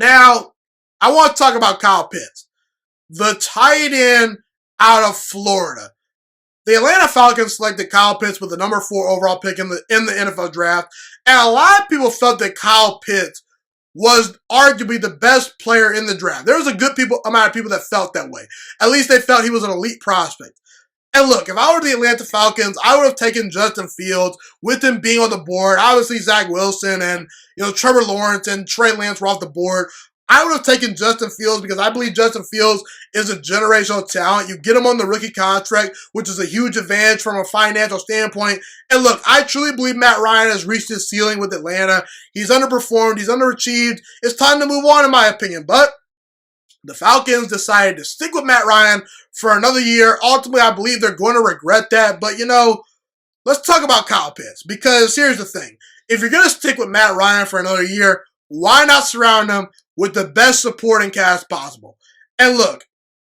Now, I want to talk about Kyle Pitts, the tight end out of Florida. The Atlanta Falcons selected Kyle Pitts with the number 4 overall pick in the NFL draft, and a lot of people felt that Kyle Pitts was arguably the best player in the draft. There was a good amount of people that felt that way. At least they felt he was an elite prospect. And look, if I were the Atlanta Falcons, I would have taken Justin Fields with him being on the board. Obviously, Zach Wilson and Trevor Lawrence and Trey Lance were off the board. I would have taken Justin Fields because I believe Justin Fields is a generational talent. You get him on the rookie contract, which is a huge advantage from a financial standpoint. And look, I truly believe Matt Ryan has reached his ceiling with Atlanta. He's underperformed. He's underachieved. It's time to move on, in my opinion. But the Falcons decided to stick with Matt Ryan for another year. Ultimately, I believe they're going to regret that. But, let's talk about Kyle Pitts. Because here's the thing. If you're going to stick with Matt Ryan for another year, why not surround him with the best supporting cast possible? And look,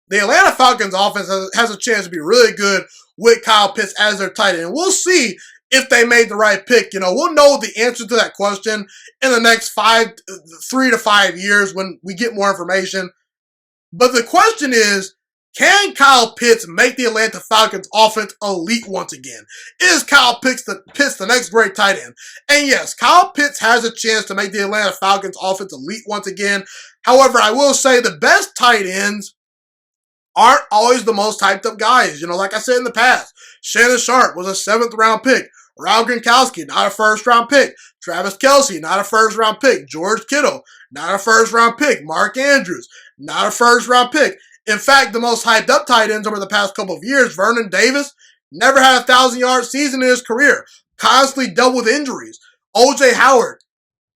the Atlanta Falcons offense has a chance to be really good with Kyle Pitts as their tight end. We'll see if they made the right pick. We'll know the answer to that question in the next 3 to 5 years when we get more information. But the question is, can Kyle Pitts make the Atlanta Falcons offense elite once again? Is Kyle Pitts the next great tight end? And yes, Kyle Pitts has a chance to make the Atlanta Falcons offense elite once again. However, I will say the best tight ends aren't always the most hyped up guys. Like I said in the past, Shannon Sharp was a 7th round pick. Rob Gronkowski, not a 1st round pick. Travis Kelce, not a 1st round pick. George Kittle, not a 1st round pick. Mark Andrews, not a 1st round pick. In fact, the most hyped up tight ends over the past couple of years, Vernon Davis, never had a 1,000-yard season in his career. Constantly dealt with injuries. O.J. Howard,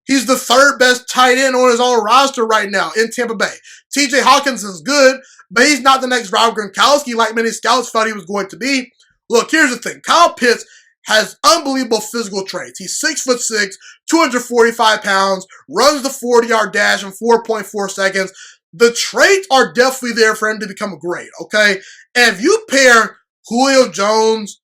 he's the 3rd best tight end on his own roster right now in Tampa Bay. T.J. Hawkins is good, but he's not the next Rob Gronkowski like many scouts thought he was going to be. Look, here's the thing. Kyle Pitts has unbelievable physical traits. He's 6'6", 245 pounds, runs the 40-yard dash in 4.4 seconds. The traits are definitely there for him to become great, okay? And if you pair Julio Jones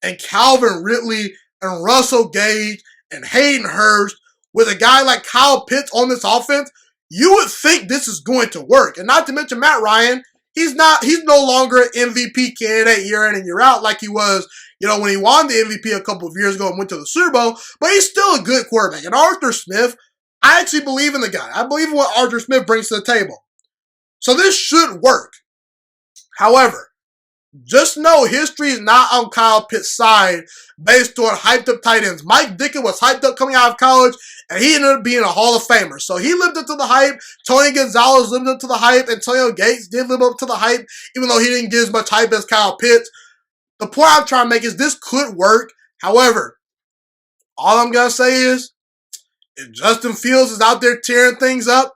and Calvin Ridley and Russell Gage and Hayden Hurst with a guy like Kyle Pitts on this offense, you would think this is going to work. And not to mention Matt Ryan, he's no longer an MVP candidate year in and year out like he was, when he won the MVP a couple of years ago and went to the Super Bowl, but he's still a good quarterback. And Arthur Smith, I actually believe in the guy. I believe in what Arthur Smith brings to the table. So this should work. However, just know history is not on Kyle Pitts' side based on hyped up tight ends. Mike Dickett was hyped up coming out of college, and he ended up being a Hall of Famer. So he lived up to the hype. Tony Gonzalez lived up to the hype. Antonio Gates did live up to the hype, even though he didn't get as much hype as Kyle Pitts. The point I'm trying to make is this could work. However, all I'm going to say is, if Justin Fields is out there tearing things up,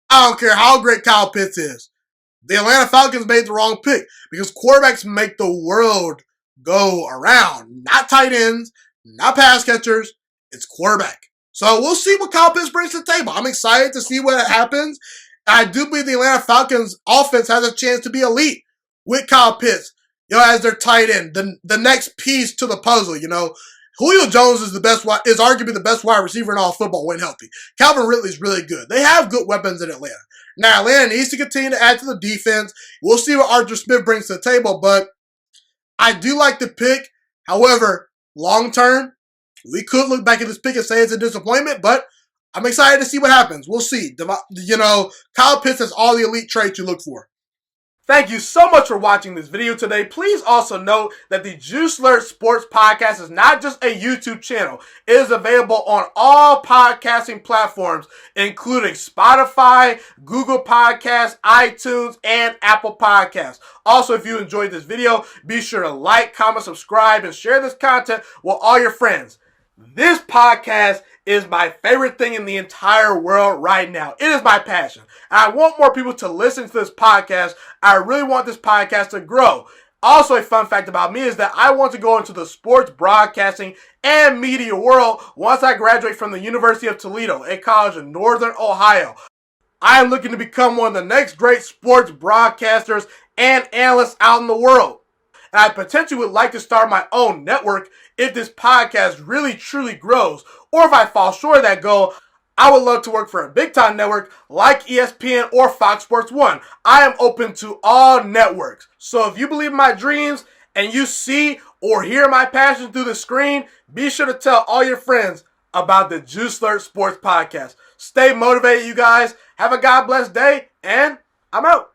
I don't care how great Kyle Pitts is. The Atlanta Falcons made the wrong pick because quarterbacks make the world go around. Not tight ends, not pass catchers. It's quarterback. So we'll see what Kyle Pitts brings to the table. I'm excited to see what happens. I do believe the Atlanta Falcons offense has a chance to be elite with Kyle Pitts, as their tight end, the next piece to the puzzle, Julio Jones is arguably the best wide receiver in all football when healthy. Calvin Ridley is really good. They have good weapons in Atlanta. Now, Atlanta needs to continue to add to the defense. We'll see what Arthur Smith brings to the table, but I do like the pick. However, long term, we could look back at this pick and say it's a disappointment, but I'm excited to see what happens. We'll see. Kyle Pitts has all the elite traits you look for. Thank you so much for watching this video today. Please also note that the Juice Alert Sports Podcast is not just a YouTube channel. It is available on all podcasting platforms, including Spotify, Google Podcasts, iTunes, and Apple Podcasts. Also, if you enjoyed this video, be sure to like, comment, subscribe, and share this content with all your friends. This podcast is my favorite thing in the entire world right now. It is my passion. And I want more people to listen to this podcast. I really want this podcast to grow. Also, a fun fact about me is that I want to go into the sports broadcasting and media world once I graduate from the University of Toledo, a college in Northern Ohio. I am looking to become one of the next great sports broadcasters and analysts out in the world. And I potentially would like to start my own network if this podcast really truly grows. Or if I fall short of that goal, I would love to work for a big-time network like ESPN or Fox Sports 1. I am open to all networks. So if you believe in my dreams and you see or hear my passion through the screen, be sure to tell all your friends about the Juice Alert Sports Podcast. Stay motivated, you guys. Have a God bless day, and I'm out.